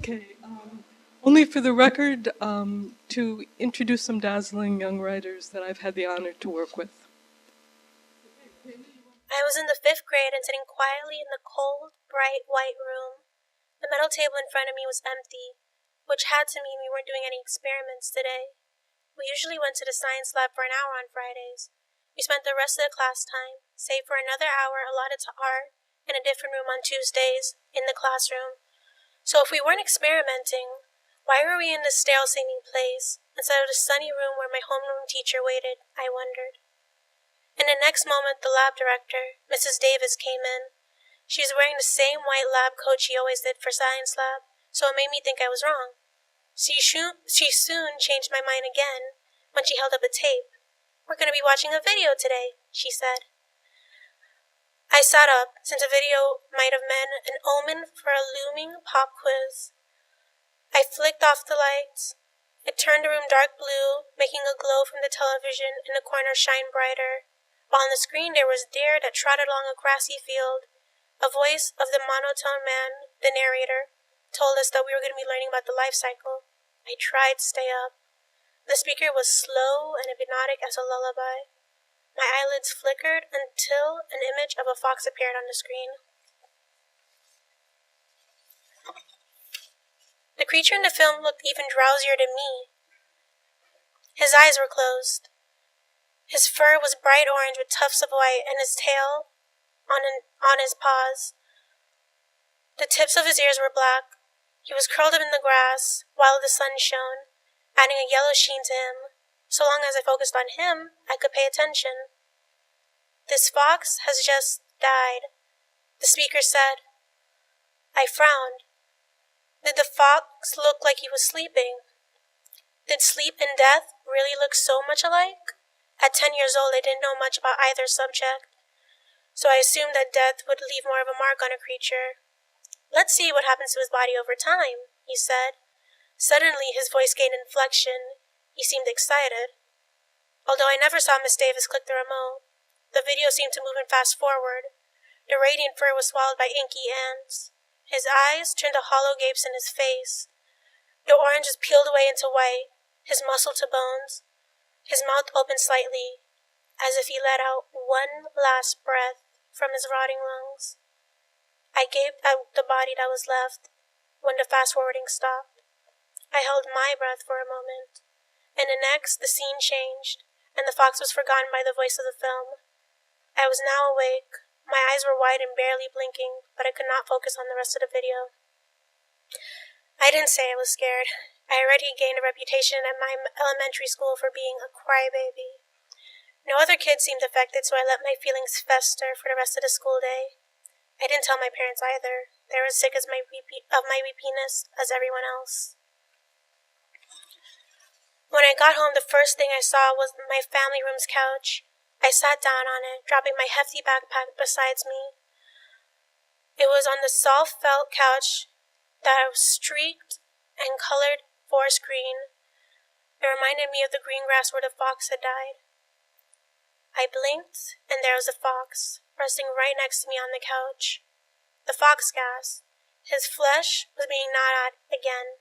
Okay. Only for the record, to introduce some dazzling young writers that I've had the honor to work with. I was in the 5th grade and sitting quietly in the cold, bright, white room. The metal table in front of me was empty, which had to mean we weren't doing any experiments today. We usually went to the science lab for an hour on Fridays. We spent the rest of the class time, save for another hour allotted to art, in a different room on Tuesdays, in the classroom. So if we weren't experimenting, why were we in this stale seeming place, instead of the sunny room where my homeroom teacher waited, I wondered. In the next moment, the lab director, Mrs. Davis, came in. She was wearing the same white lab coat she always did for science lab, so it made me think I was wrong. She soon changed my mind again when she held up a tape. "We're going to be watching a video today," she said. I sat up, since a video might have been an omen for a looming pop quiz. I flicked off the lights. It turned the room dark blue, making a glow from the television in the corner shine brighter, while on the screen there was deer that trotted along a grassy field. A voice of the monotone man, the narrator, told us that we were going to be learning about the life cycle. I tried to stay up. The speaker was slow and hypnotic as a lullaby. My eyelids flickered until an image of a fox appeared on the screen. The creature in the film looked even drowsier than me. His eyes were closed. His fur was bright orange with tufts of white, and his tail on his paws. The tips of his ears were black. He was curled up in the grass while the sun shone, adding a yellow sheen to him. So long as I focused on him, I could pay attention. "This fox has just died," the speaker said. I frowned. Did the fox look like he was sleeping? Did sleep and death really look so much alike? At 10 years old, I didn't know much about either subject, so I assumed that death would leave more of a mark on a creature. "Let's see what happens to his body over time," he said. Suddenly, his voice gained inflection. He seemed excited. Although I never saw Miss Davis click the remote, the video seemed to move in fast forward. The radiant fur was swallowed by inky ants. His eyes turned to hollow gapes in his face. The orange was peeled away into white, his muscle to bones. His mouth opened slightly, as if he let out one last breath from his rotting lungs. I gaped at the body that was left when the fast-forwarding stopped. I held my breath for a moment. In the next, the scene changed, and the fox was forgotten by the voice of the film. I was now awake. My eyes were wide and barely blinking, but I could not focus on the rest of the video. I didn't say I was scared. I already gained a reputation at my elementary school for being a crybaby. No other kids seemed affected, so I let my feelings fester for the rest of the school day. I didn't tell my parents either. They were as sick of my weepiness as everyone else. When I got home, the first thing I saw was my family room's couch. I sat down on it, dropping my hefty backpack beside me. It was on the soft felt couch that was streaked and colored forest green. It reminded me of the green grass where the fox had died. I blinked, and there was a fox, resting right next to me on the couch. The fox gasped. His flesh was being gnawed at again.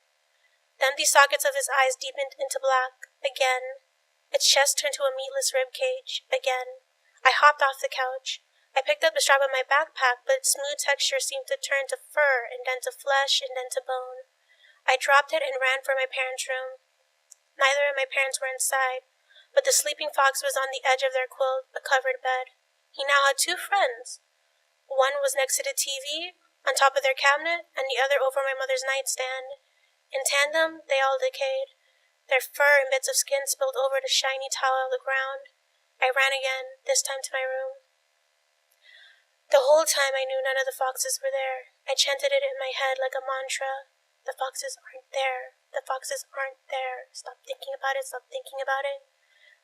The empty sockets of his eyes deepened into black again. Its chest turned to a meatless rib cage again. I hopped off the couch. I picked up the strap of my backpack, but its smooth texture seemed to turn to fur and then to flesh and then to bone. I dropped it and ran for my parents' room. Neither of my parents were inside, but the sleeping fox was on the edge of their quilt, a covered bed. He now had two friends. One was next to the TV, on top of their cabinet, and the other over my mother's nightstand. In tandem, they all decayed. Their fur and bits of skin spilled over the shiny tile of the ground. I ran again, this time to my room. The whole time I knew none of the foxes were there. I chanted it in my head like a mantra. The foxes aren't there. The foxes aren't there. Stop thinking about it. Stop thinking about it.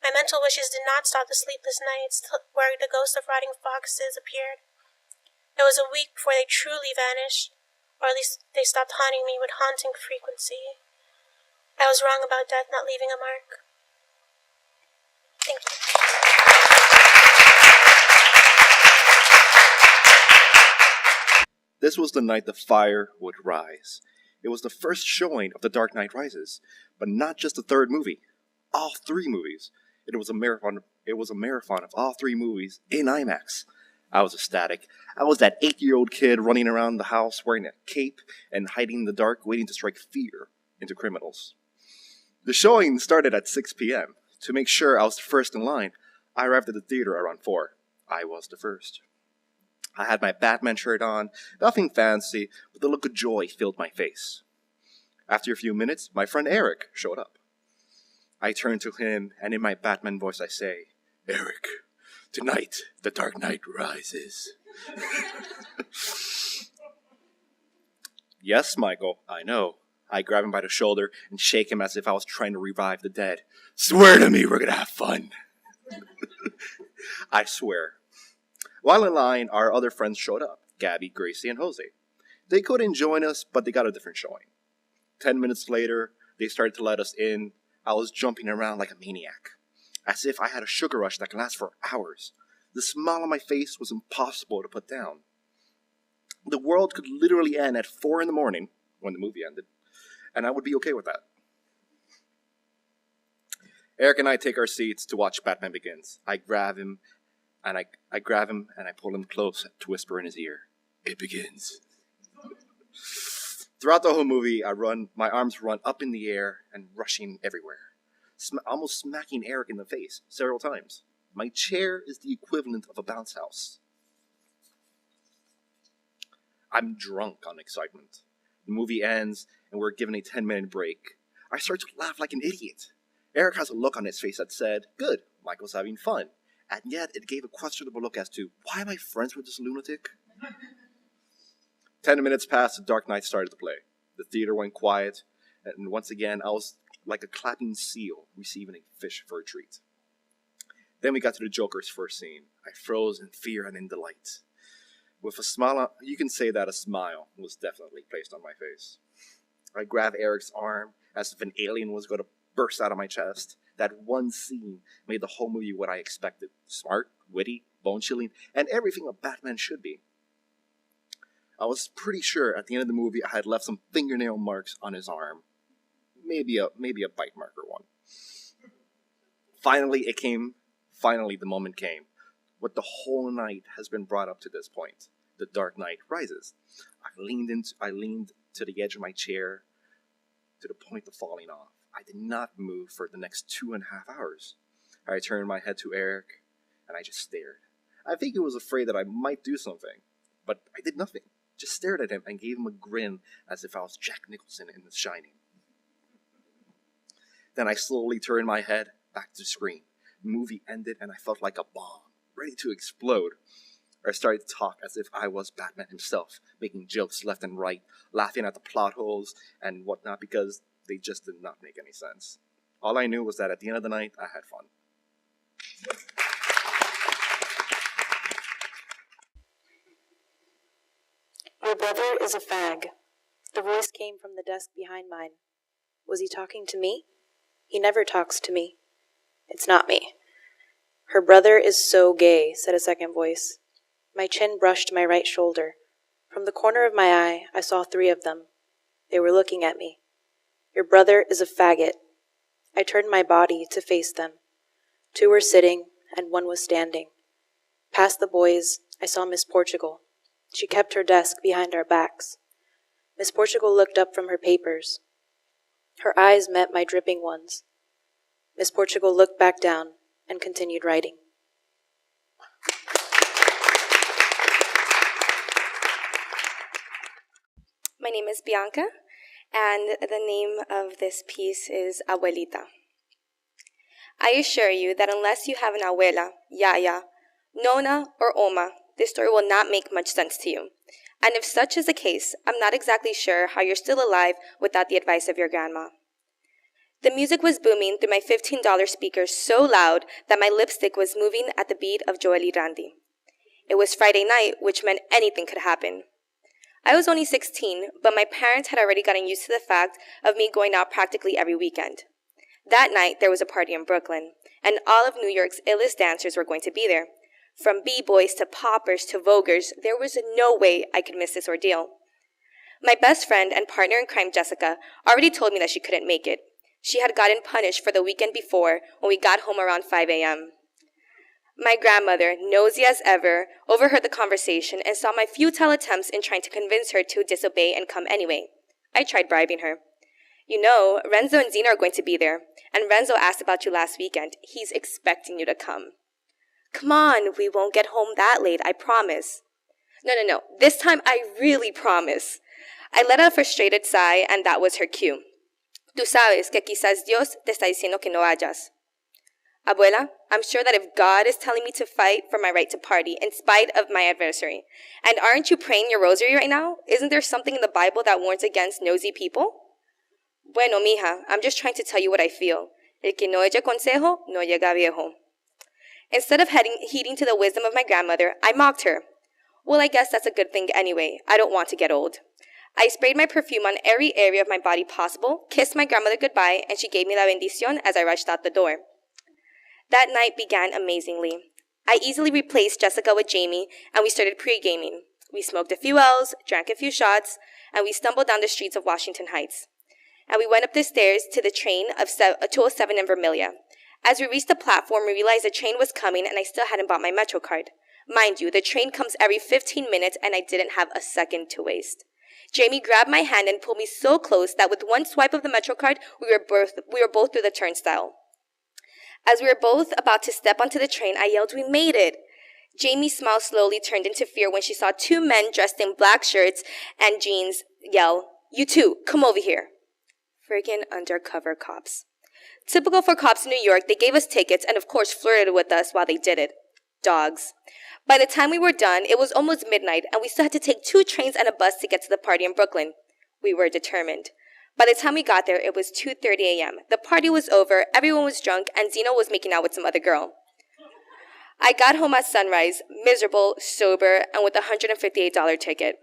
My mental wishes did not stop the sleepless nights where the ghosts of rotting foxes appeared. It was a week before they truly vanished, or at least they stopped haunting me with haunting frequency. I was wrong about death not leaving a mark. Thank you. This was the night the fire would rise. It was the first showing of The Dark Knight Rises, but not just the third movie. All three movies. It was a marathon. It was a marathon of all three movies in IMAX. I was ecstatic. I was that 8-year-old kid running around the house wearing a cape and hiding in the dark, waiting to strike fear into criminals. The showing started at 6 p.m. To make sure I was the first in line, I arrived at the theater around 4. I was the first. I had my Batman shirt on, nothing fancy, but the look of joy filled my face. After a few minutes, my friend Eric showed up. I turned to him, and in my Batman voice I say, "Eric, tonight the Dark Knight rises." "Yes, Michael, I know." I grab him by the shoulder and shake him as if I was trying to revive the dead. "Swear to me we're gonna have fun." I swear. While in line, our other friends showed up, Gabby, Gracie, and Jose. They couldn't join us, but they got a different showing. 10 minutes later, they started to let us in. I was jumping around like a maniac, as if I had a sugar rush that could last for hours. The smile on my face was impossible to put down. The world could literally end at 4 in the morning, when the movie ended, and I would be okay with that. Eric and I take our seats to watch Batman Begins. I grab him and I pull him close to whisper in his ear, "It begins." Throughout the whole movie, my arms run up in the air and rushing everywhere, almost smacking Eric in the face several times. My chair is the equivalent of a bounce house. I'm drunk on excitement. The movie ends, and we're given a 10-minute break. I start to laugh like an idiot. Eric has a look on his face that said, "Good, Michael's having fun." And yet, it gave a questionable look as to, why am I friends with this lunatic? 10 minutes passed, The Dark Knight started to play. The theater went quiet, and once again, I was like a clapping seal receiving a fish for a treat. Then we got to the Joker's first scene. I froze in fear and in delight. With a smile, you can say that a smile was definitely placed on my face. I grabbed Eric's arm as if an alien was going to burst out of my chest. That one scene made the whole movie what I expected. Smart, witty, bone-chilling, and everything a Batman should be. I was pretty sure at the end of the movie I had left some fingernail marks on his arm. Maybe a bite marker one. Finally, it came. Finally, the moment came. What the whole night has been brought up to this point. The Dark Knight rises. I leaned to the edge of my chair to the point of falling off. I did not move for the next 2.5 hours. I turned my head to Eric, and I just stared. I think he was afraid that I might do something, but I did nothing. Just stared at him and gave him a grin as if I was Jack Nicholson in The Shining. Then I slowly turned my head back to the screen. The movie ended, and I felt like a bomb, ready to explode. I started to talk as if I was Batman himself, making jokes left and right, laughing at the plot holes and whatnot because they just did not make any sense. All I knew was that at the end of the night, I had fun. Your brother is a fag. The voice came from the desk behind mine. Was he talking to me? He never talks to me. It's not me. Her brother is so gay, said a second voice. My chin brushed my right shoulder. From the corner of my eye, I saw 3 of them. They were looking at me. Your brother is a faggot. I turned my body to face them. 2 were sitting, and 1 was standing. Past the boys, I saw Miss Portugal. She kept her desk behind our backs. Miss Portugal looked up from her papers. Her eyes met my dripping ones. Miss Portugal looked back down and continued writing. My name is Bianca, and the name of this piece is Abuelita. I assure you that unless you have an abuela, yaya, nona, or oma, this story will not make much sense to you. And if such is the case, I'm not exactly sure how you're still alive without the advice of your grandma. The music was booming through my $15 speakers so loud that my lipstick was moving at the beat of Joely Randy. It was Friday night, which meant anything could happen. I was only 16, but my parents had already gotten used to the fact of me going out practically every weekend. That night, there was a party in Brooklyn, and all of New York's illest dancers were going to be there. From b-boys to poppers to voguers, there was no way I could miss this ordeal. My best friend and partner in crime, Jessica, already told me that she couldn't make it. She had gotten punished for the weekend before when we got home around 5 a.m. My grandmother, nosy as ever, overheard the conversation and saw my futile attempts in trying to convince her to disobey and come anyway. I tried bribing her. You know, Renzo and Zena are going to be there, and Renzo asked about you last weekend. He's expecting you to come. Come on, we won't get home that late, I promise. No. This time I really promise. I let out a frustrated sigh, and that was her cue. Tú sabes que quizás Dios te está diciendo que no vayas. Abuela, I'm sure that if God is telling me to fight for my right to party in spite of my adversary, and aren't you praying your rosary right now? Isn't there something in the Bible that warns against nosy people? Bueno, mija, I'm just trying to tell you what I feel. El que no oye consejo, no llega viejo. Instead of heeding to the wisdom of my grandmother, I mocked her. Well, I guess that's a good thing anyway. I don't want to get old. I sprayed my perfume on every area of my body possible, kissed my grandmother goodbye, and she gave me la bendición as I rushed out the door. That night began amazingly. I easily replaced Jessica with Jamie, and we started pre-gaming. We smoked a few L's, drank a few shots, and we stumbled down the streets of Washington Heights. And we went up the stairs to the train of 207 in Vermilion. As we reached the platform, we realized the train was coming, and I still hadn't bought my Metro card. Mind you, the train comes every 15 minutes, and I didn't have a second to waste. Jamie grabbed my hand and pulled me so close that with one swipe of the Metro card, we were both through the turnstile. As we were both about to step onto the train, I yelled, "We made it!" Jamie's smile slowly turned into fear when she saw two men dressed in black shirts and jeans yell, "You two, come over here." Friggin' undercover cops. Typical for cops in New York, they gave us tickets and of course flirted with us while they did it. Dogs. By the time we were done, it was almost midnight and we still had to take 2 trains and a bus to get to the party in Brooklyn. We were determined. By the time we got there, it was 2:30 a.m. The party was over, everyone was drunk, and Zeno was making out with some other girl. I got home at sunrise, miserable, sober, and with a $158 ticket.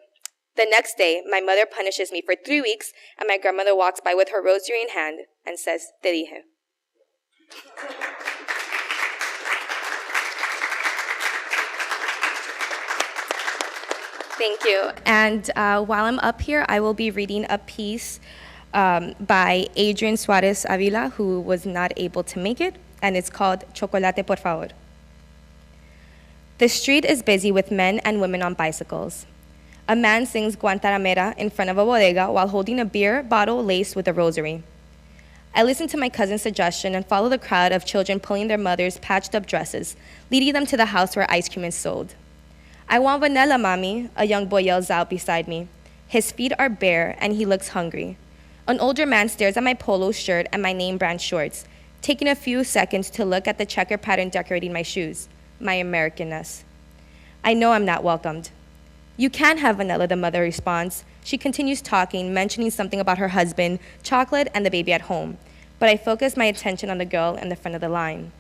The next day, my mother punishes me for 3 weeks, and my grandmother walks by with her rosary in hand and says, "Te dije." Thank you. And while I'm up here, I will be reading a piece by Adrian Suarez Avila, who was not able to make it, and it's called Chocolate por favor. The street is busy with men and women on bicycles. A man sings Guantanamera in front of a bodega while holding a beer bottle laced with a rosary. I listen to my cousin's suggestion and follow the crowd of children pulling their mothers' patched-up dresses, leading them to the house where ice cream is sold. "I want vanilla, mommy," a young boy yells out beside me. His feet are bare, and he looks hungry. An older man stares at my polo shirt and my name-brand shorts, taking a few seconds to look at the checker pattern decorating my shoes, my Americanness. I know I'm not welcomed. "You can't have vanilla," the mother responds. She continues talking, mentioning something about her husband, chocolate, and the baby at home, but I focus my attention on the girl in the front of the line.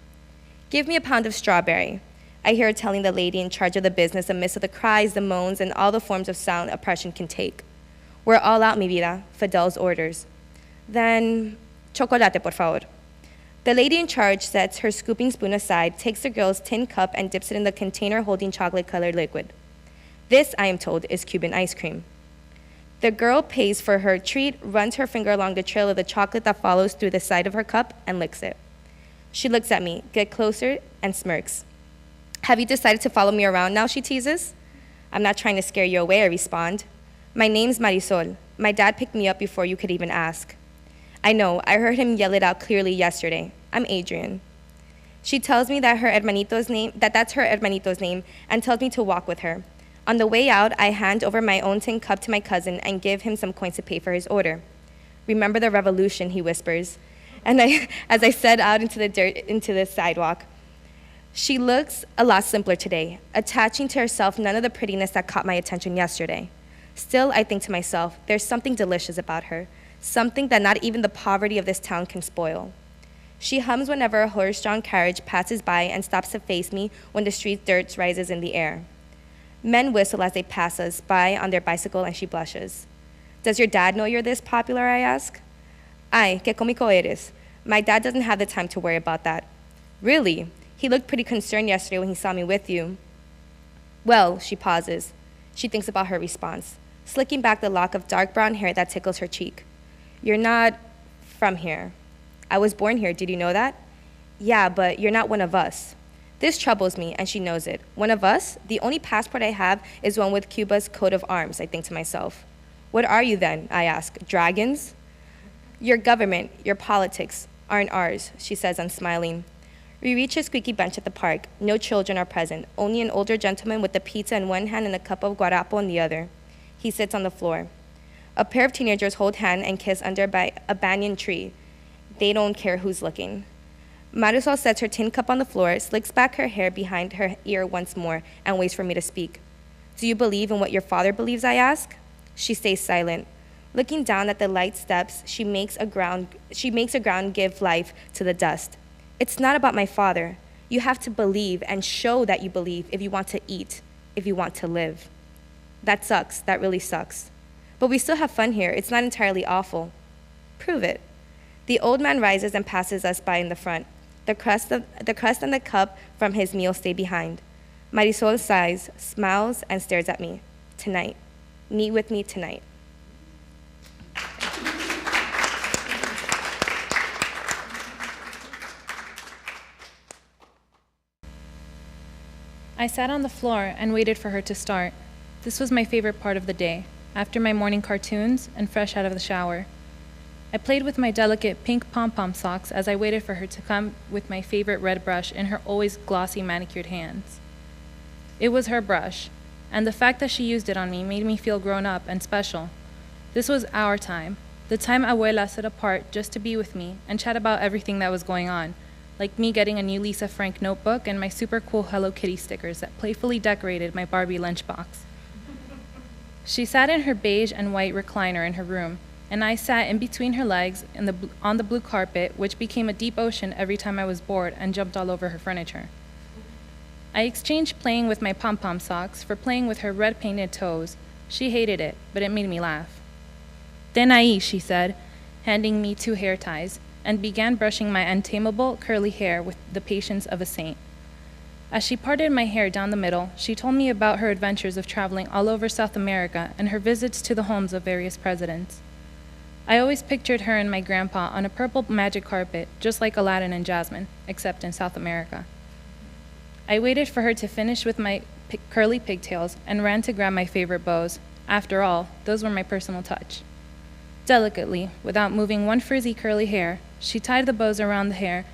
"Give me a pound of strawberry," I hear her telling the lady in charge of the business amidst of the cries, the moans, and all the forms of sound oppression can take. "We're all out, mi vida," Fidel's orders. "Then, chocolate, por favor." The lady in charge sets her scooping spoon aside, takes the girl's tin cup, and dips it in the container holding chocolate-colored liquid. This, I am told, is Cuban ice cream. The girl pays for her treat, runs her finger along the trail of the chocolate that follows through the side of her cup, and licks it. She looks at me, gets closer, and smirks. "Have you decided to follow me around now?" she teases. "I'm not trying to scare you away," I respond. "My name's Marisol. My dad picked me up before you could even ask." "I know, I heard him yell it out clearly yesterday. I'm Adrian." She tells me that's her hermanito's name, and tells me to walk with her. On the way out, I hand over my own tin cup to my cousin and give him some coins to pay for his order. "Remember the revolution," he whispers, as I set out into the sidewalk. She looks a lot simpler today, attaching to herself none of the prettiness that caught my attention yesterday. Still, I think to myself, there's something delicious about her, something that not even the poverty of this town can spoil. She hums whenever a horse-drawn carriage passes by and stops to face me when the street dirt rises in the air. Men whistle as they pass us by on their bicycle, and she blushes. "Does your dad know you're this popular?" I ask. "Ay, qué cómico eres. My dad doesn't have the time to worry about that." "Really? He looked pretty concerned yesterday when he saw me with you." "Well," she pauses. She thinks about her response. slicking back the lock of dark brown hair that tickles her cheek. You're not from here. I was born here, did you know that? Yeah, but you're not one of us. This troubles me, and she knows it. One of us? The only passport I have is one with Cuba's coat of arms, I think to myself. What are you then? I ask. Dragons? Your government, your politics, aren't ours, she says, unsmiling. We reach a squeaky bench at the park. No children are present, only an older gentleman with a pizza in one hand and a cup of guarapo in the other. He sits on the floor. A pair of teenagers hold hand and kiss under a banyan tree. They don't care who's looking. Marisol sets her tin cup on the floor, slicks back her hair behind her ear once more, and waits for me to speak. Do you believe in what your father believes, I ask? She stays silent. Looking down at the light steps, she makes a ground give life to the dust. It's not about my father. You have to believe and show that you believe if you want to eat, if you want to live. That sucks. That really sucks. But we still have fun here. It's not entirely awful. Prove it. The old man rises and passes us by in the front. The crust and the cup from his meal stay behind. Marisol sighs, smiles, and stares at me. Tonight. Meet with me tonight. I sat on the floor and waited for her to start. This was my favorite part of the day, after my morning cartoons and fresh out of the shower. I played with my delicate pink pom-pom socks as I waited for her to come with my favorite red brush in her always glossy manicured hands. It was her brush, and the fact that she used it on me made me feel grown up and special. This was our time, the time Abuela set apart just to be with me and chat about everything that was going on, like me getting a new Lisa Frank notebook and my super cool Hello Kitty stickers that playfully decorated my Barbie lunchbox. She sat in her beige and white recliner in her room, and I sat in between her legs on the blue carpet, which became a deep ocean every time I was bored and jumped all over her furniture. I exchanged playing with my pom-pom socks for playing with her red-painted toes. She hated it, but it made me laugh. Then ahí, she said, handing me 2 hair ties, and began brushing my untamable curly hair with the patience of a saint. As she parted my hair down the middle, she told me about her adventures of traveling all over South America and her visits to the homes of various presidents. I always pictured her and my grandpa on a purple magic carpet, just like Aladdin and Jasmine, except in South America. I waited for her to finish with my curly pigtails and ran to grab my favorite bows. After all, those were my personal touch. Delicately, without moving one frizzy curly hair, she tied the bows around the hair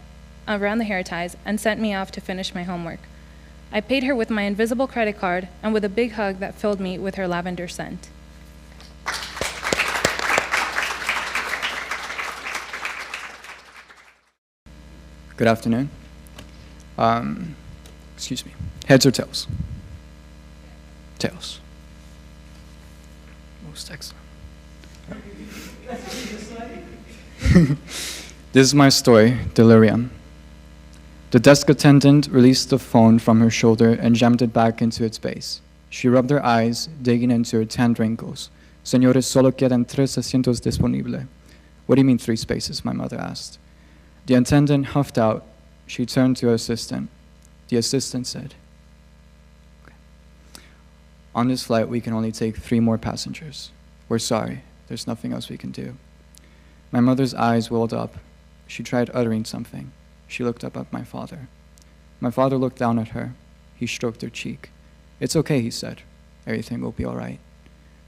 ties and sent me off to finish my homework. I paid her with my invisible credit card and with a big hug that filled me with her lavender scent. Good afternoon. Excuse me. Heads or tails? Tails. Most excellent. This is my story, Delirium. The desk attendant released the phone from her shoulder and jammed it back into its base. She rubbed her eyes, digging into her tanned wrinkles. Señores, solo quedan 3 asientos disponible. What do you mean 3 spaces? My mother asked. The attendant huffed out. She turned to her assistant. The assistant said, okay. On this flight, we can only take 3 more passengers. We're sorry. There's nothing else we can do. My mother's eyes welled up. She tried uttering something. She looked up at my father. My father looked down at her. He stroked her cheek. It's okay, he said. Everything will be all right.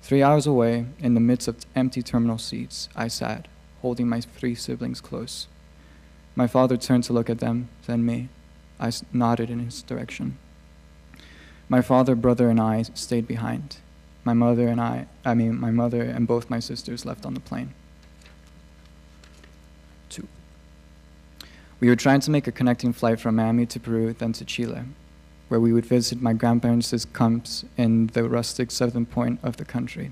3 hours away, in the midst of empty terminal seats, I sat, holding my 3 siblings close. My father turned to look at them, then me. I nodded in his direction. My father, brother, and I stayed behind. My mother and both my sisters left on the plane. 2. We were trying to make a connecting flight from Miami to Peru, then to Chile, where we would visit my grandparents' camps in the rustic southern point of the country.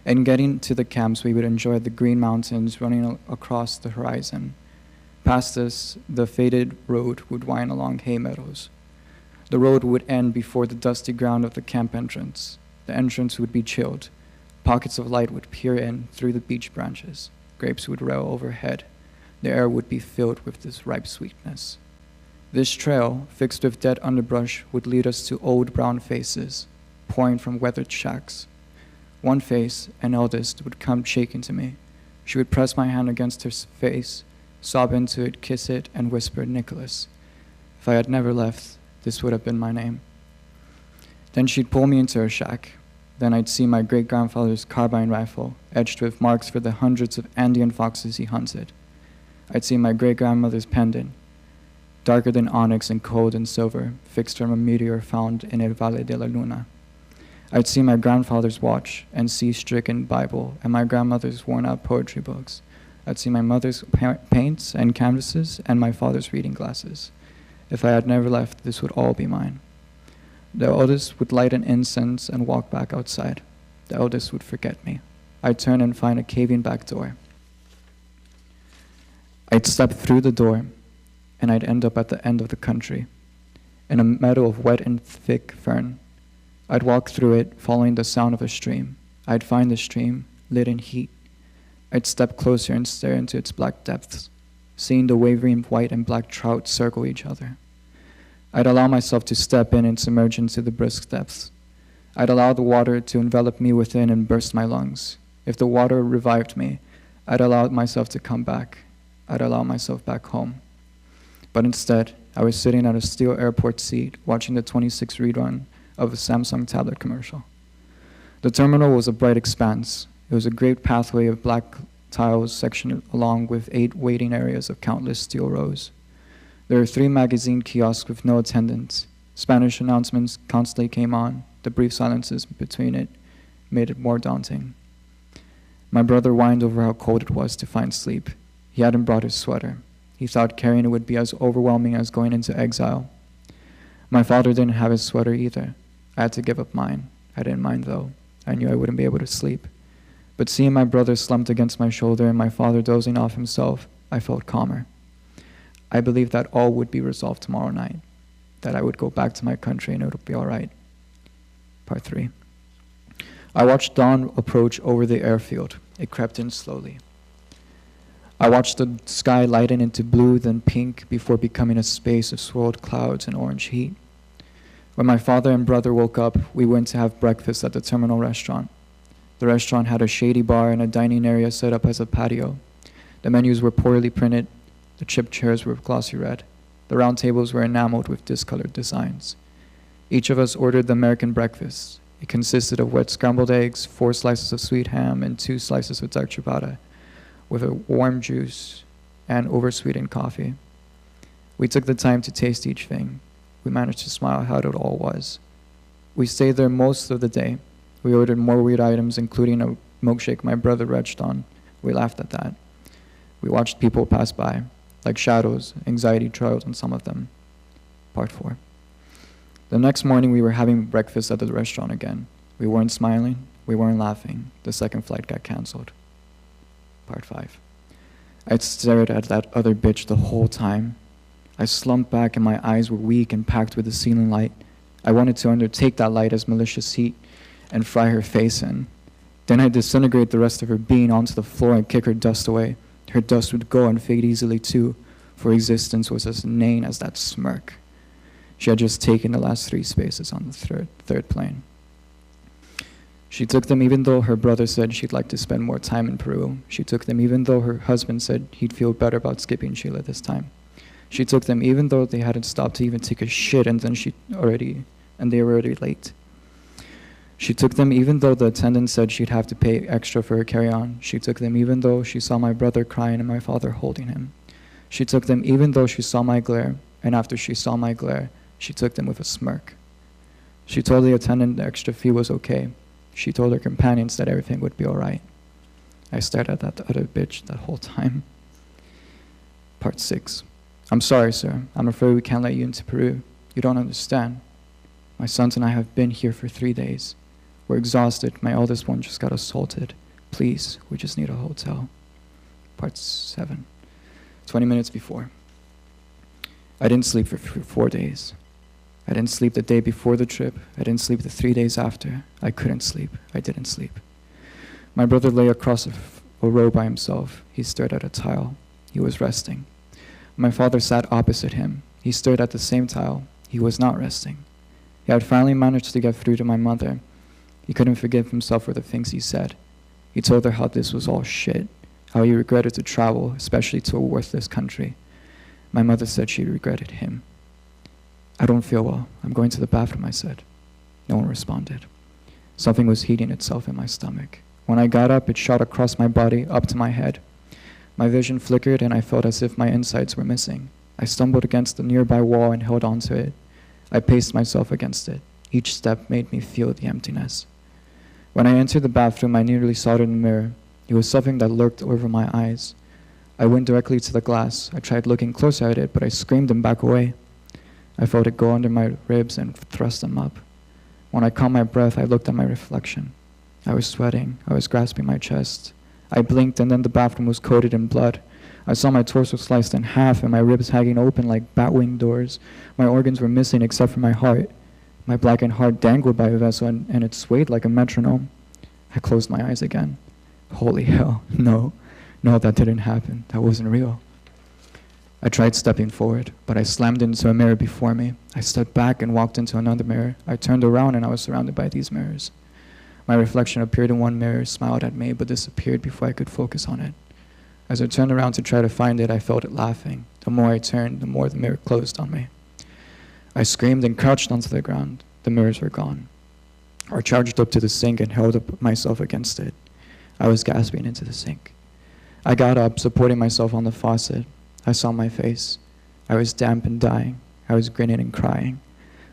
In getting to the camps, we would enjoy the green mountains running across the horizon. Past us, the faded road would wind along hay meadows. The road would end before the dusty ground of the camp entrance. The entrance would be chilled. Pockets of light would peer in through the beech branches. Grapes would rail overhead. The air would be filled with this ripe sweetness. This trail, fixed with dead underbrush, would lead us to old brown faces, pouring from weathered shacks. One face, an eldest, would come shaking to me. She would press my hand against her face, sob into it, kiss it, and whisper, "Nicholas." If I had never left, this would have been my name. Then she'd pull me into her shack. Then I'd see my great-grandfather's carbine rifle, etched with marks for the hundreds of Andean foxes he hunted. I'd see my great-grandmother's pendant, darker than onyx and cold and silver, fixed from a meteor found in El Valle de la Luna. I'd see my grandfather's watch and sea-stricken Bible and my grandmother's worn-out poetry books. I'd see my mother's paints and canvases and my father's reading glasses. If I had never left, this would all be mine. The eldest would light an incense and walk back outside. The eldest would forget me. I'd turn and find a caving back door. I'd step through the door, and I'd end up at the end of the country, in a meadow of wet and thick fern. I'd walk through it, following the sound of a stream. I'd find the stream, lit in heat. I'd step closer and stare into its black depths, seeing the wavering white and black trout circle each other. I'd allow myself to step in and submerge into the brisk depths. I'd allow the water to envelop me within and burst my lungs. If the water revived me, I'd allow myself to come back. I'd allow myself back home. But instead, I was sitting at a steel airport seat watching the 26 rerun of a Samsung tablet commercial. The terminal was a bright expanse. It was a great pathway of black tiles sectioned along with 8 waiting areas of countless steel rows. There were 3 magazine kiosks with no attendants. Spanish announcements constantly came on. The brief silences between it made it more daunting. My brother whined over how cold it was to find sleep. He hadn't brought his sweater. He thought carrying it would be as overwhelming as going into exile. My father didn't have his sweater either. I had to give up mine. I didn't mind though. I knew I wouldn't be able to sleep. But seeing my brother slumped against my shoulder and my father dozing off himself, I felt calmer. I believed that all would be resolved tomorrow night, that I would go back to my country and it would be all right. Part 3. I watched dawn approach over the airfield. It crept in slowly. I watched the sky lighten into blue, then pink, before becoming a space of swirled clouds and orange heat. When my father and brother woke up, we went to have breakfast at the terminal restaurant. The restaurant had a shady bar and a dining area set up as a patio. The menus were poorly printed. The chipped chairs were glossy red. The round tables were enameled with discolored designs. Each of us ordered the American breakfast. It consisted of wet scrambled eggs, 4 slices of sweet ham, and 2 slices of dark ciabatta, with a warm juice and oversweetened coffee. We took the time to taste each thing. We managed to smile how it all was. We stayed there most of the day. We ordered more weird items, including a milkshake my brother retched on. We laughed at that. We watched people pass by. Like shadows, anxiety trailed on some of them. Part 4. The next morning, we were having breakfast at the restaurant again. We weren't smiling. We weren't laughing. The second flight got canceled. Part 5. I'd stared at that other bitch the whole time. I slumped back and my eyes were weak and packed with the ceiling light. I wanted to undertake that light as malicious heat and fry her face in. Then I'd disintegrate the rest of her being onto the floor and kick her dust away. Her dust would go and fade easily too, for existence was as inane as that smirk. She had just taken the last 3 spaces on the third plane. She took them even though her brother said she'd like to spend more time in Peru. She took them even though her husband said he'd feel better about skipping Sheila this time. She took them even though they hadn't stopped to even take a shit and they were already late. She took them even though the attendant said she'd have to pay extra for her carry-on. She took them even though she saw my brother crying and my father holding him. She took them even though she saw my glare, and after she saw my glare, she took them with a smirk. She told the attendant the extra fee was okay. She told her companions that everything would be all right. I stared at that other bitch that whole time. Part 6. I'm sorry, sir. I'm afraid we can't let you into Peru. You don't understand. My sons and I have been here for 3 days. We're exhausted. My eldest one just got assaulted. Please, we just need a hotel. Part 7. 20 minutes before. I didn't sleep for 4 days. I didn't sleep the day before the trip. I didn't sleep the 3 days after. I couldn't sleep. I didn't sleep. My brother lay across a row by himself. He stared at a tile. He was resting. My father sat opposite him. He stared at the same tile. He was not resting. He had finally managed to get through to my mother. He couldn't forgive himself for the things he said. He told her how this was all shit, how he regretted to travel, especially to a worthless country. My mother said she regretted him. I don't feel well. I'm going to the bathroom, I said. No one responded. Something was heating itself in my stomach. When I got up, it shot across my body, up to my head. My vision flickered, and I felt as if my insides were missing. I stumbled against the nearby wall and held onto it. I paced myself against it. Each step made me feel the emptiness. When I entered the bathroom, I nearly saw it in the mirror. It was something that lurked over my eyes. I went directly to the glass. I tried looking closer at it, but I screamed and backed away. I felt it go under my ribs and thrust them up. When I caught my breath, I looked at my reflection. I was sweating. I was grasping my chest. I blinked, and then the bathroom was coated in blood. I saw my torso sliced in half and my ribs hanging open like bat-wing doors. My organs were missing except for my heart. My blackened heart dangled by a vessel, and it swayed like a metronome. I closed my eyes again. Holy hell, no, that didn't happen. That wasn't real. I tried stepping forward, but I slammed into a mirror before me. I stepped back and walked into another mirror. I turned around and I was surrounded by these mirrors. My reflection appeared in one mirror, smiled at me, but disappeared before I could focus on it. As I turned around to try to find it, I felt it laughing. The more I turned, the more the mirror closed on me. I screamed and crouched onto the ground. The mirrors were gone. I charged up to the sink and held up myself against it. I was gasping into the sink. I got up, supporting myself on the faucet. I saw my face. I was damp and dying. I was grinning and crying.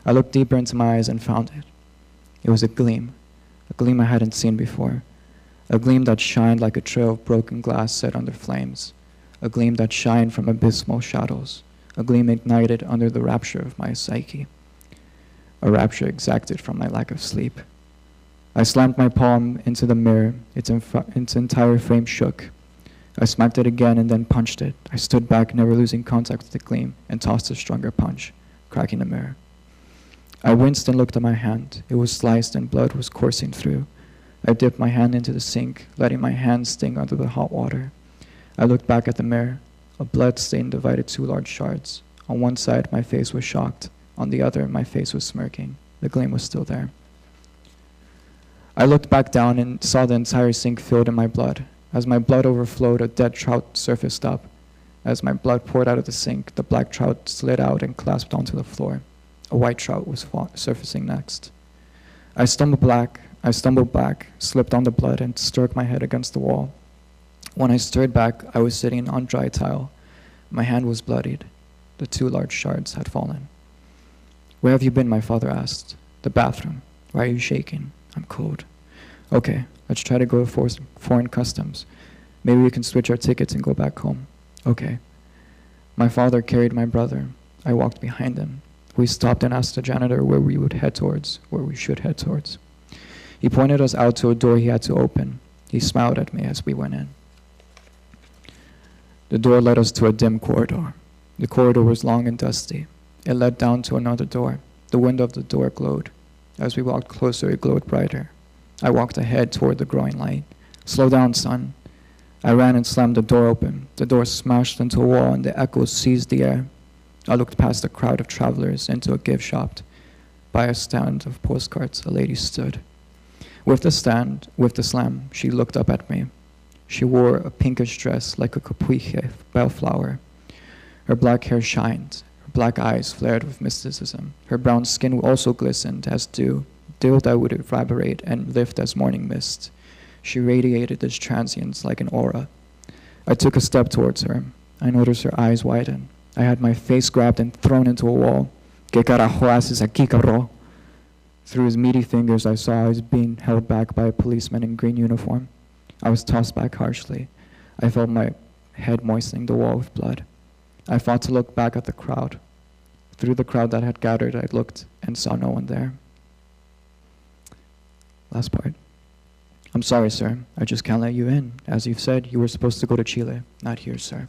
I looked deeper into my eyes and found it. It was a gleam I hadn't seen before. A gleam that shined like a trail of broken glass set under flames. A gleam that shined from abysmal shadows. A gleam ignited under the rapture of my psyche. A rapture exacted from my lack of sleep. I slammed my palm into the mirror. Its entire frame shook. I smacked it again and then punched it. I stood back, never losing contact with the gleam, and tossed a stronger punch, cracking the mirror. I winced and looked at my hand. It was sliced and blood was coursing through. I dipped my hand into the sink, letting my hand sting under the hot water. I looked back at the mirror. A blood stain divided two large shards. On one side, my face was shocked. On the other, my face was smirking. The gleam was still there. I looked back down and saw the entire sink filled in my blood. As my blood overflowed, a dead trout surfaced up. As my blood poured out of the sink, the black trout slid out and clasped onto the floor. A white trout was surfacing next. I stumbled back, slipped on the blood, and struck my head against the wall. When I stirred back, I was sitting on dry tile. My hand was bloodied. The two large shards had fallen. Where have you been? My father asked. The bathroom. Why are you shaking? I'm cold. Okay, let's try to go to foreign customs. Maybe we can switch our tickets and go back home. Okay. My father carried my brother. I walked behind him. We stopped and asked the janitor where we should head towards. He pointed us out to a door he had to open. He smiled at me as we went in. The door led us to a dim corridor. The corridor was long and dusty. It led down to another door. The window of the door glowed. As we walked closer, it glowed brighter. I walked ahead toward the growing light. Slow down, son. I ran and slammed the door open. The door smashed into a wall and the echoes seized the air. I looked past a crowd of travelers into a gift shop. By a stand of postcards, a lady stood. With the slam, she looked up at me. She wore a pinkish dress like a capuche bellflower. Her black hair shined. Her black eyes flared with mysticism. Her brown skin also glistened as dew that would evaporate and lift as morning mist. She radiated this transience like an aura. I took a step towards her. I noticed her eyes widen. I had my face grabbed and thrown into a wall. ¿Qué carajo haces aquí, cabrón? Through his meaty fingers, I saw I was being held back by a policeman in green uniform. I was tossed back harshly. I felt my head moistening the wall with blood. I fought to look back at the crowd. Through the crowd that had gathered, I looked and saw no one there. Last part. I'm sorry, sir. I just can't let you in. As you've said, you were supposed to go to Chile. Not here, sir.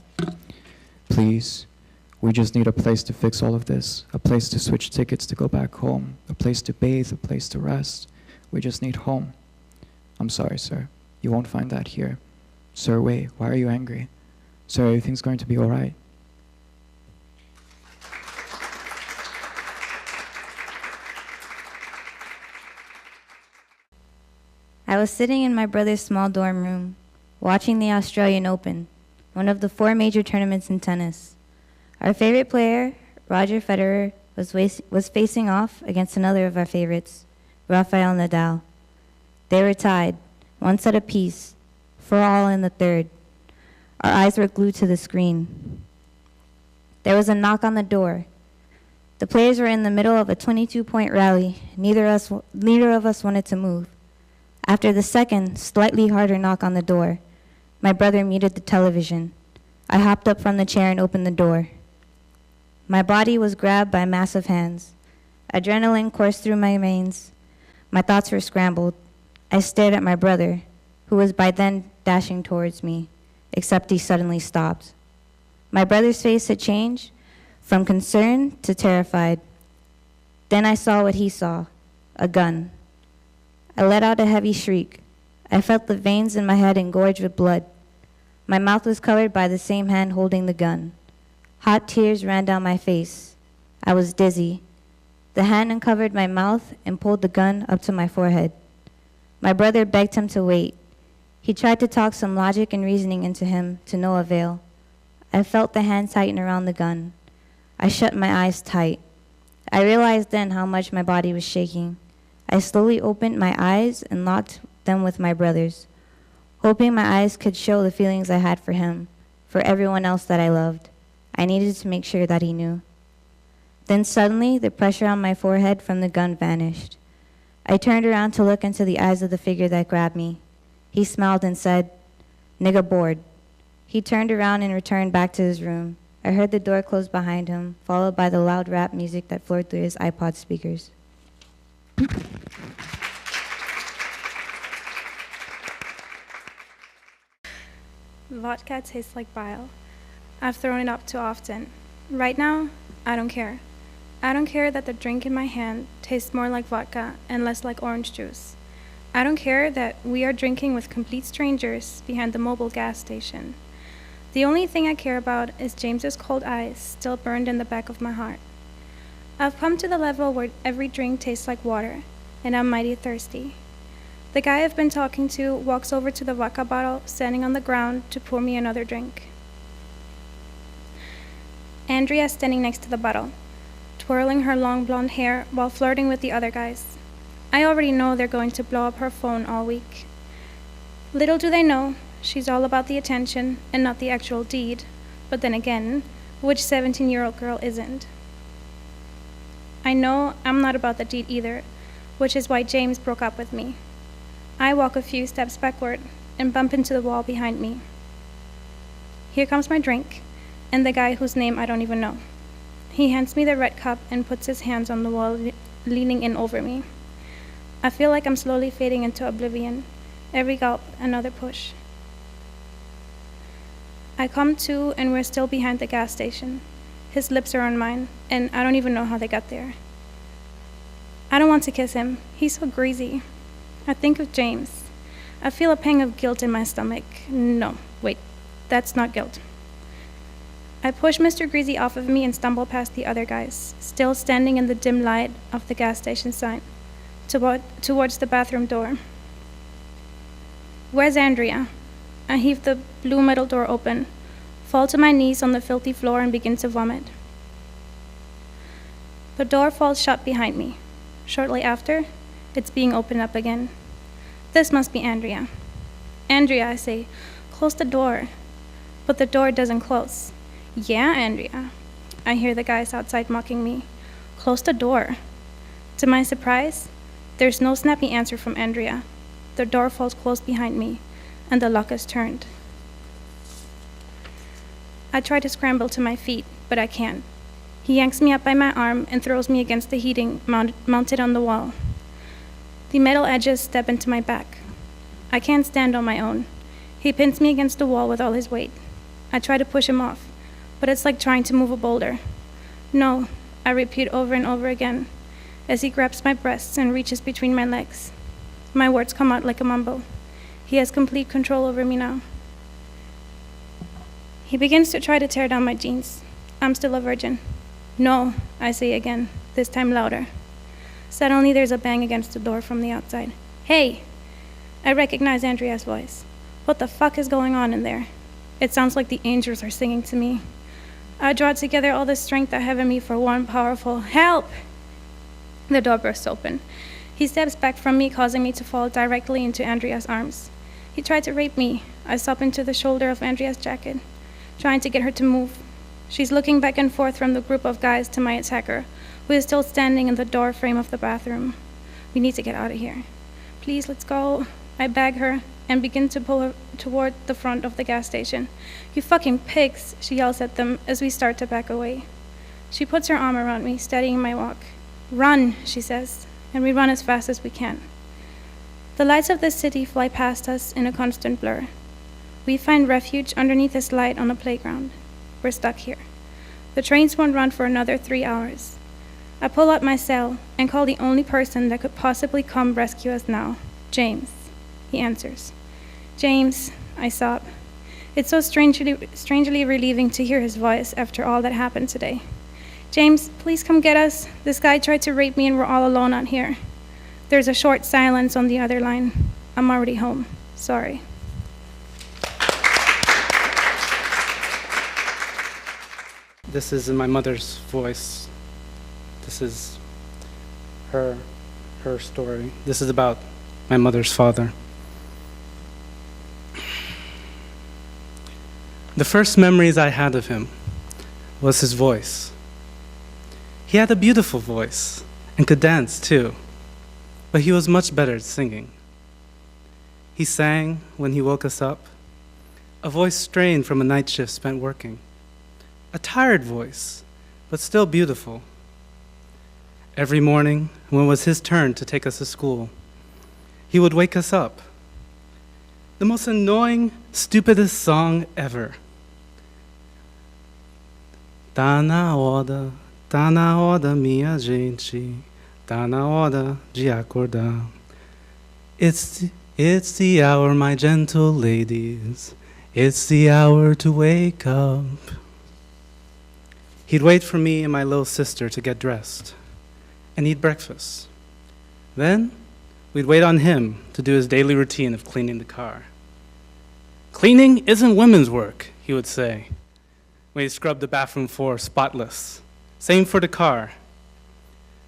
Please. We just need a place to fix all of this. A place to switch tickets to go back home. A place to bathe. A place to rest. We just need home. I'm sorry, sir. You won't find that here. Sir, wait. Why are you angry? Sir, everything's going to be all right. I was sitting in my brother's small dorm room, watching the Australian Open, one of the 4 major tournaments in tennis. Our favorite player, Roger Federer, was facing off against another of our favorites, Rafael Nadal. They were tied, 1 set apiece, 4-all in the third. Our eyes were glued to the screen. There was a knock on the door. The players were in the middle of a 22-point rally. Neither of us wanted to move. After the second, slightly harder knock on the door, my brother muted the television. I hopped up from the chair and opened the door. My body was grabbed by massive hands. Adrenaline coursed through my veins. My thoughts were scrambled. I stared at my brother, who was by then dashing towards me, except he suddenly stopped. My brother's face had changed from concern to terrified. Then I saw what he saw, a gun. I let out a heavy shriek. I felt the veins in my head engorged with blood. My mouth was covered by the same hand holding the gun. Hot tears ran down my face. I was dizzy. The hand uncovered my mouth and pulled the gun up to my forehead. My brother begged him to wait. He tried to talk some logic and reasoning into him, to no avail. I felt the hand tighten around the gun. I shut my eyes tight. I realized then how much my body was shaking. I slowly opened my eyes and locked them with my brother's, hoping my eyes could show the feelings I had for him, for everyone else that I loved. I needed to make sure that he knew. Then suddenly, the pressure on my forehead from the gun vanished. I turned around to look into the eyes of the figure that grabbed me. He smiled and said, "Nigga bored." He turned around and returned back to his room. I heard the door close behind him, followed by the loud rap music that flowed through his iPod speakers. Vodka tastes like bile. I've thrown it up too often. Right now, I don't care. I don't care that the drink in my hand tastes more like vodka and less like orange juice. I don't care that we are drinking with complete strangers behind the mobile gas station. The only thing I care about is James's cold eyes still burned in the back of my heart. I've come to the level where every drink tastes like water, and I'm mighty thirsty. The guy I've been talking to walks over to the vodka bottle standing on the ground to pour me another drink. Andrea is standing next to the bottle, twirling her long blonde hair while flirting with the other guys. I already know they're going to blow up her phone all week. Little do they know, she's all about the attention and not the actual deed. But then again, which 17-year-old girl isn't? I know I'm not about the deed either, which is why James broke up with me. I walk a few steps backward and bump into the wall behind me. Here comes my drink, and the guy whose name I don't even know. He hands me the red cup and puts his hands on the wall, leaning in over me. I feel like I'm slowly fading into oblivion. Every gulp, another push. I come to, and we're still behind the gas station. His lips are on mine, and I don't even know how they got there. I don't want to kiss him. He's so greasy. I think of James. I feel a pang of guilt in my stomach. No, wait, that's not guilt. I push Mr. Greasy off of me and stumble past the other guys, still standing in the dim light of the gas station sign, towards the bathroom door. Where's Andrea? I heave the blue metal door open, fall to my knees on the filthy floor and begin to vomit. The door falls shut behind me. Shortly after, it's being opened up again. This must be Andrea. Andrea, I say, close the door. But the door doesn't close. Yeah, Andrea. I hear the guys outside mocking me. Close the door. To my surprise, there's no snappy answer from Andrea. The door falls closed behind me, and the lock is turned. I try to scramble to my feet, but I can't. He yanks me up by my arm and throws me against the heating mounted on the wall. The metal edges step into my back. I can't stand on my own. He pins me against the wall with all his weight. I try to push him off, but it's like trying to move a boulder. No, I repeat over and over again, as he grabs my breasts and reaches between my legs. My words come out like a mumble. He has complete control over me now. He begins to try to tear down my jeans. I'm still a virgin. No, I say again, this time louder. Suddenly there's a bang against the door from the outside. Hey! I recognize Andrea's voice. What the fuck is going on in there? It sounds like the angels are singing to me. I draw together all the strength I have in me for one powerful help. The door bursts open. He steps back from me, causing me to fall directly into Andrea's arms. He tried to rape me. I stop into the shoulder of Andrea's jacket, trying to get her to move. She's looking back and forth from the group of guys to my attacker, who is still standing in the door frame of the bathroom. We need to get out of here. Please, let's go. I beg her and begin to pull her toward the front of the gas station. You fucking pigs, she yells at them as we start to back away. She puts her arm around me, steadying my walk. Run, she says, and we run as fast as we can. The lights of the city fly past us in a constant blur. We find refuge underneath this light on a playground. We're stuck here. The trains won't run for another 3 hours. I pull out my cell and call the only person that could possibly come rescue us now, James. He answers. James, I sob. It's so strangely relieving to hear his voice after all that happened today. James, please come get us. This guy tried to rape me and we're all alone out here. There's a short silence on the other line. I'm already home. Sorry. This is in my mother's voice. This is her story. This is about my mother's father. The first memories I had of him was his voice. He had a beautiful voice and could dance too, but he was much better at singing. He sang when he woke us up, a voice strained from a night shift spent working. A tired voice, but still beautiful. Every morning, when it was his turn to take us to school, he would wake us up. The most annoying, stupidest song ever. Tá na hora, minha gente, tá na hora de acordar. It's the hour, my gentle ladies, it's the hour to wake up. He'd wait for me and my little sister to get dressed and eat breakfast. Then, we'd wait on him to do his daily routine of cleaning the car. Cleaning isn't women's work, he would say, when he scrubbed the bathroom floor spotless. Same for the car.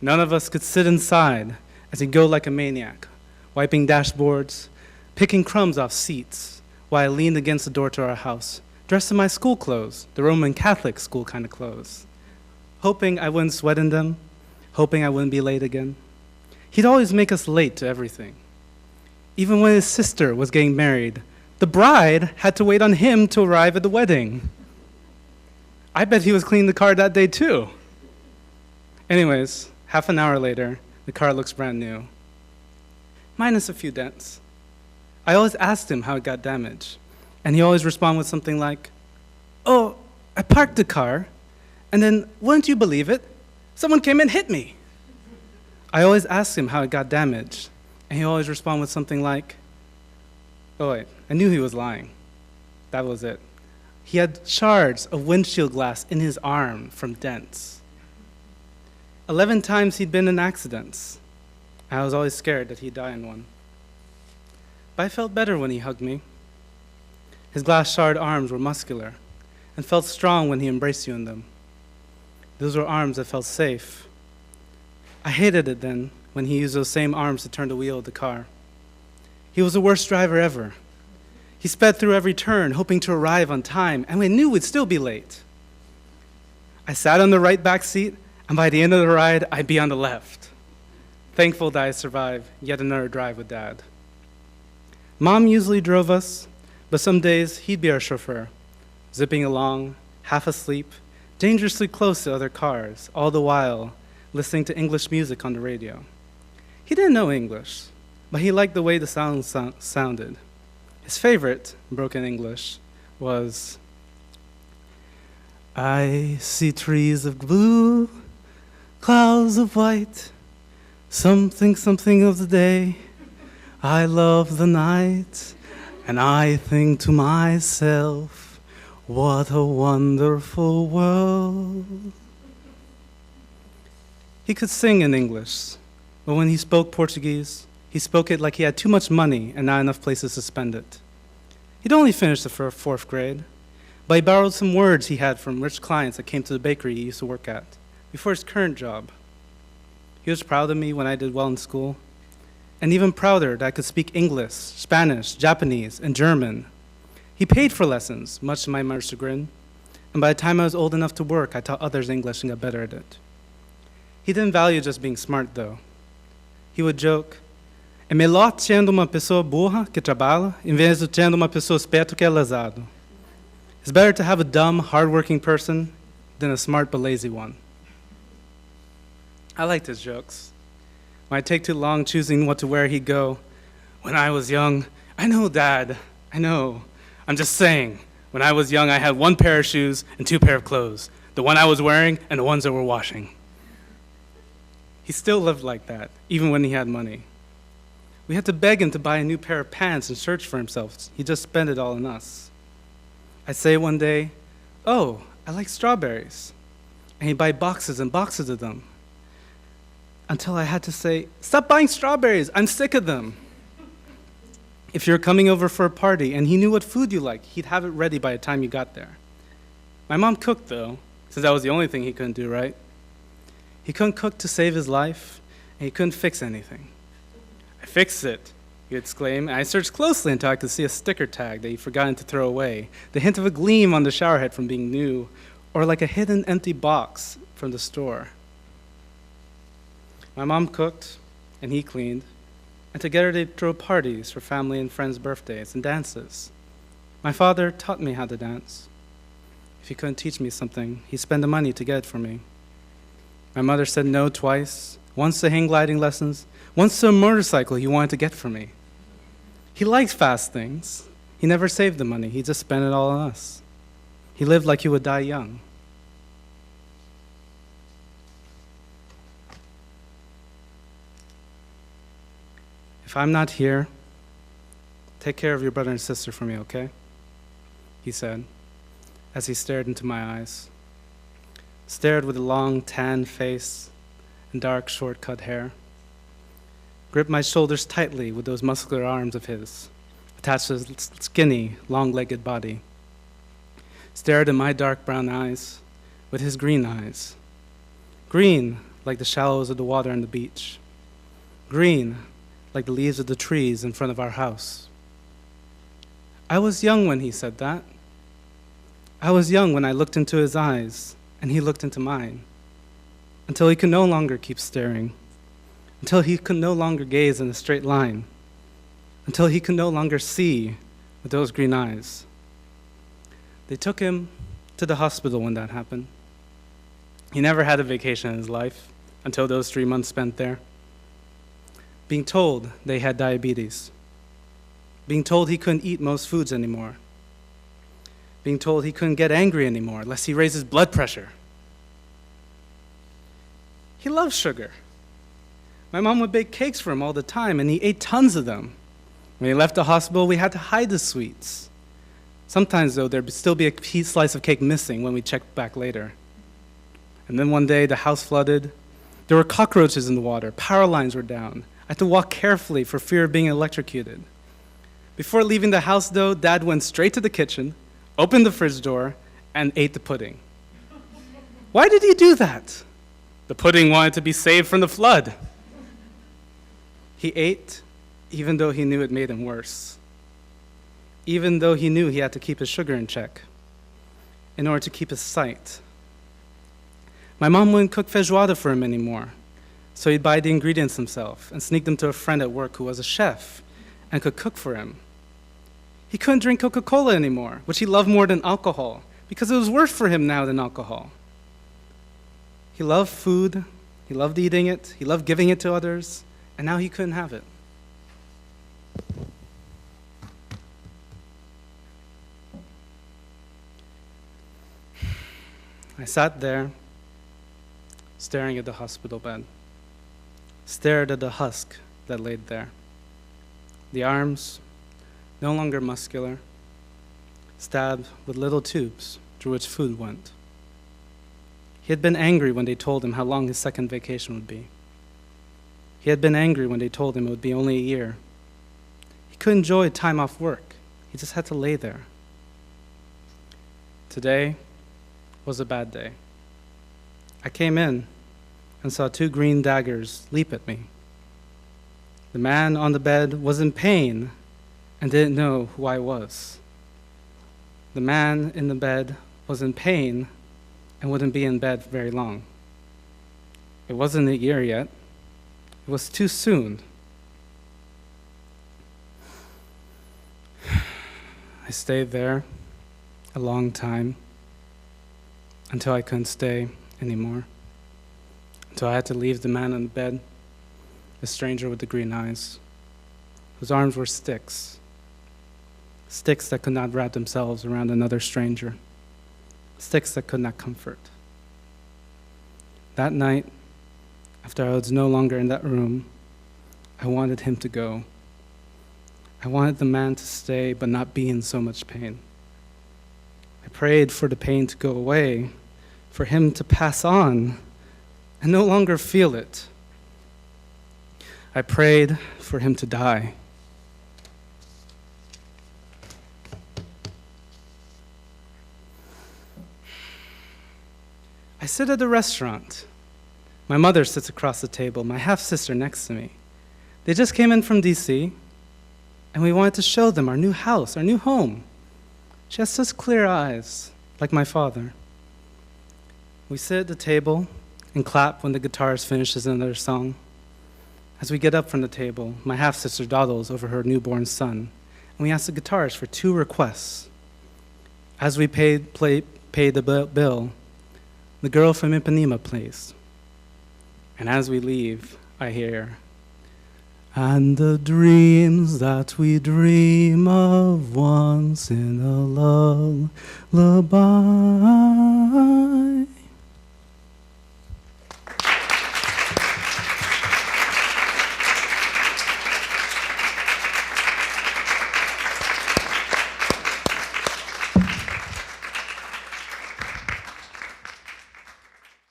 None of us could sit inside as he'd go like a maniac, wiping dashboards, picking crumbs off seats, while I leaned against the door to our house, dressed in my school clothes, the Roman Catholic school kind of clothes, hoping I wouldn't sweat in them, hoping I wouldn't be late again. He'd always make us late to everything. Even when his sister was getting married, the bride had to wait on him to arrive at the wedding. I bet he was cleaning the car that day too. Anyways, half an hour later, the car looks brand new, minus a few dents. I always asked him how it got damaged, and he always responded with something like, "Oh, I parked the car, and then, wouldn't you believe it, someone came and hit me." I always asked him how it got damaged, and he always responded with something like, "Oh wait, I knew he was lying. That was it. He had shards of windshield glass in his arm from dents. 11 times he'd been in accidents. I was always scared that he'd die in one. But I felt better when he hugged me. His glass shard arms were muscular and felt strong when he embraced you in them. Those were arms that felt safe. I hated it then when he used those same arms to turn the wheel of the car. He was the worst driver ever. He sped through every turn, hoping to arrive on time, and we knew we'd still be late. I sat on the right back seat, and by the end of the ride, I'd be on the left. Thankful that I survived yet another drive with Dad. Mom usually drove us, but some days he'd be our chauffeur, zipping along, half asleep, dangerously close to other cars, all the while listening to English music on the radio. He didn't know English, but he liked the way the sound sounded. His favorite, broken English, was, "I see trees of blue, clouds of white, something, something of the day. I love the night, and I think to myself, what a wonderful world." He could sing in English, but when he spoke Portuguese, He spoke it like he had too much money and not enough places to spend it. He'd only finished the fourth grade, but he borrowed some words he had from rich clients that came to the bakery he used to work at before his current job. He was proud of me when I did well in school, and even prouder that I could speak English, Spanish, Japanese, and German. He paid for lessons, much to my mother's chagrin, and by the time I was old enough to work, I taught others English and got better at it. He didn't value just being smart, though. He would joke, "É melhor sendo uma pessoa burra que trabalha, em vez de sendo uma pessoa esperta que é lesado." It's better to have a dumb, hard-working person than a smart but lazy one. I liked his jokes. When I take too long choosing what to wear, he'd go, "When I was young, I know, Dad, I know. I'm just saying, when I was young, I had one pair of shoes and two pair of clothes, the one I was wearing and the ones that were washing." He still lived like that, even when he had money. We had to beg him to buy a new pair of pants and shirts for himself. He just spent it all on us. I'd say one day, "Oh, I like strawberries." And he'd buy boxes and boxes of them. Until I had to say, "Stop buying strawberries, I'm sick of them." If you were coming over for a party and he knew what food you liked, he'd have it ready by the time you got there. My mom cooked, though, since that was the only thing he couldn't do right. He couldn't cook to save his life, and he couldn't fix anything. "I fixed it," he would exclaim, and I searched closely until I could see a sticker tag that he'd forgotten to throw away, the hint of a gleam on the shower head from being new, or like a hidden empty box from the store. My mom cooked, and he cleaned, and together they'd throw parties for family and friends' birthdays and dances. My father taught me how to dance. If he couldn't teach me something, he'd spend the money to get it for me. My mother said no twice, once to hang gliding lessons, once to a motorcycle he wanted to get for me. He liked fast things. He never saved the money, he just spent it all on us. He lived like he would die young. "If I'm not here, take care of your brother and sister for me, okay?" he said, as he stared into my eyes. Stared with a long, tan face and dark, short-cut hair. Gripped my shoulders tightly with those muscular arms of his, attached to his skinny, long-legged body. Stared in my dark brown eyes with his green eyes. Green like the shallows of the water on the beach. Green like the leaves of the trees in front of our house. I was young when he said that. I was young when I looked into his eyes and he looked into mine, until he could no longer keep staring, until he could no longer gaze in a straight line, until he could no longer see with those green eyes. They took him to the hospital when that happened. He never had a vacation in his life until those 3 months spent there. Being told they had diabetes. Being told he couldn't eat most foods anymore. Being told he couldn't get angry anymore lest he raise his blood pressure. He loved sugar. My mom would bake cakes for him all the time, and he ate tons of them. When he left the hospital, we had to hide the sweets. Sometimes, though, there'd still be a slice of cake missing when we checked back later. And then one day, the house flooded. There were cockroaches in the water. Power lines were down. I had to walk carefully for fear of being electrocuted. Before leaving the house, though, Dad went straight to the kitchen, opened the fridge door, and ate the pudding. Why did he do that? The pudding wanted to be saved from the flood. He ate, even though he knew it made him worse. Even though he knew he had to keep his sugar in check in order to keep his sight. My mom wouldn't cook feijoada for him anymore, so he'd buy the ingredients himself and sneak them to a friend at work who was a chef and could cook for him. He couldn't drink Coca-Cola anymore, which he loved more than alcohol, because it was worse for him now than alcohol. He loved food, he loved eating it, he loved giving it to others, and now he couldn't have it. I sat there, staring at the hospital bed, stared at the husk that laid there. The arms, no longer muscular, stabbed with little tubes through which food went. He had been angry when they told him how long his second vacation would be. He He had been angry when they told him it would be only a year. He couldn't enjoy time off work. He just had to lay there. Today was a bad day. I came in and saw 2 green daggers leap at me. The man on the bed was in pain and didn't know who I was. The man in the bed was in pain and wouldn't be in bed very long. It wasn't a year yet. It was too soon. I stayed there a long time until I couldn't stay anymore. Until I had to leave the man on the bed, the stranger with the green eyes, whose arms were sticks. Sticks that could not wrap themselves around another stranger. Sticks that could not comfort. That night, after I was no longer in that room, I wanted him to go. I wanted the man to stay but not be in so much pain. I prayed for the pain to go away, for him to pass on and no longer feel it. I prayed for him to die. I sit at a restaurant. My mother sits across the table, my half-sister next to me. They just came in from DC, and we wanted to show them our new house, our new home. She has such clear eyes, like my father. We sit at the table and clap when the guitarist finishes another song. As we get up from the table, my half-sister dawdles over her newborn son, and we ask the guitarist for 2 requests. As we pay the bill, the girl from Ipanema plays. And as we leave, I hear, "And the dreams that we dream of once in a lullaby."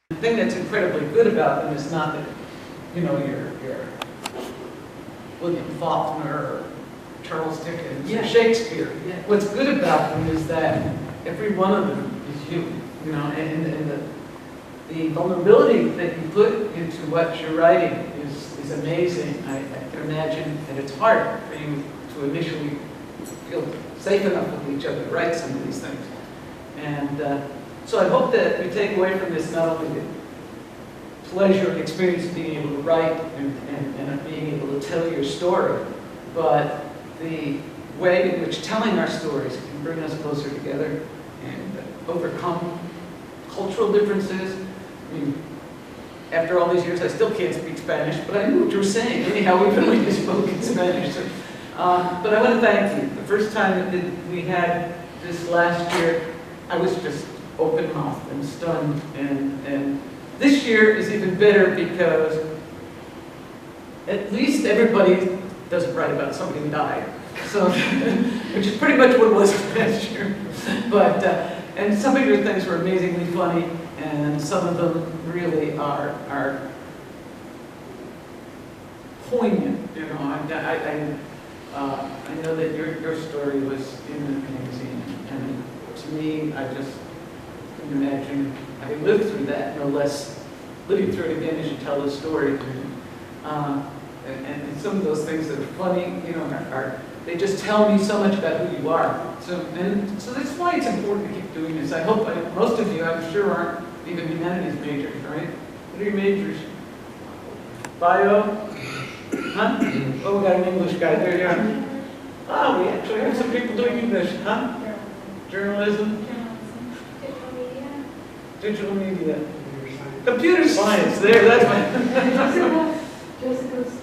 The thing that's incredibly good about them is not that, you're William Faulkner or Charles Dickens or Shakespeare. Yeah. What's good about them is that every one of them is you, and the vulnerability that you put into what you're writing is amazing. I can imagine that it's hard for you to initially feel safe enough with each other to write some of these things. And so I hope that we take away from this not only the pleasure and experience of being able to write and being able to tell your story, but the way in which telling our stories can bring us closer together and overcome cultural differences. I mean, after all these years, I still can't speak Spanish, but I knew what you were saying. Anyhow, we've only spoken Spanish. So, but I want to thank you. The first time that we had this last year, I was just open-mouthed and stunned, and this year is even better because at least everybody doesn't write about somebody who died, so which is pretty much what it was last year. But and some of your things were amazingly funny, and some of them really are poignant. I know that your story was in the magazine, and to me, I just can imagine having lived through that, no less living through it again as you tell the story. And some of those things that are funny, they just tell me so much about who you are. So that's why it's important to keep doing this. I hope most of you, I'm sure, aren't even humanities majors, right? What are your majors? Bio? Huh? Oh, we got an English guy there, yeah. Oh, we actually have some people doing English, huh? Journalism? Digital media. Computer science, there, that's my... Jessica's,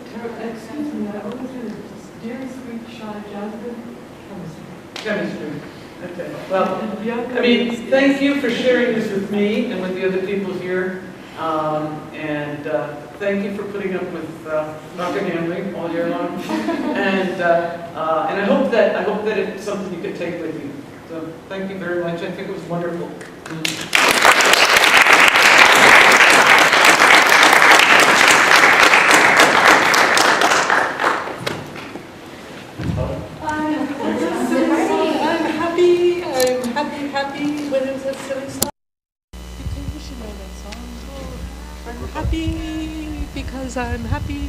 excuse me, I always heard Jerry screenshot Jasmine. Chemistry. Okay. Well, I mean, thank you for sharing this with me and with the other people here. Thank you for putting up with Dr. Hanley all year long. And I hope that it's something you can take with you. So thank you very much. I think it was wonderful. I'm happy because I'm happy.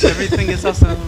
Everything is awesome.